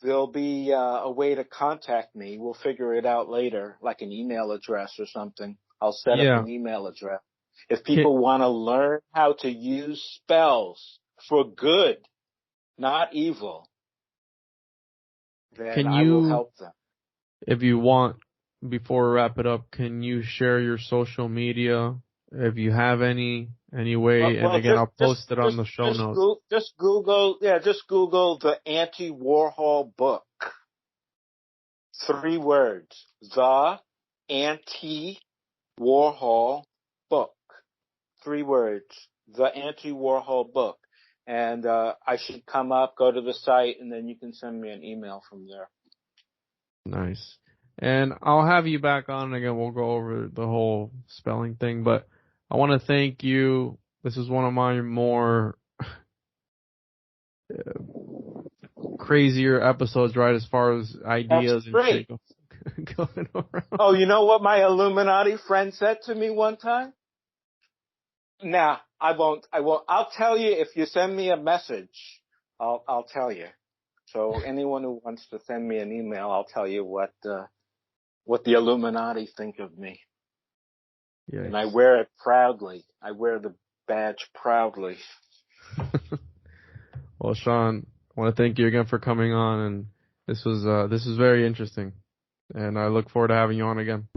there'll be a way to contact me. We'll figure it out later, like an email address or something. I'll set up an email address. If people want to learn how to use spells for good, not evil, then I will help them. If you want, before we wrap it up, can you share your social media if you have any way? And again, I'll post it on the show notes. Just Google the Anti-Warhol book. 3 words. The Anti-Warhol book. 3 words. The Anti-Warhol book. And I should come up, go to the site, and then you can send me an email from there. Nice. And I'll have you back on again. We'll go over the whole spelling thing, but I want to thank you. This is one of my more crazier episodes, right? As far as ideas and shit going around. Oh, you know what my Illuminati friend said to me one time? Nah, I won't. I'll tell you if you send me a message. I'll tell you. So anyone who wants to send me an email, I'll tell you what the Illuminati think of me. Yikes. And I wear it proudly. I wear the badge proudly. Well, Sean, I want to thank you again for coming on, and this was very interesting, and I look forward to having you on again.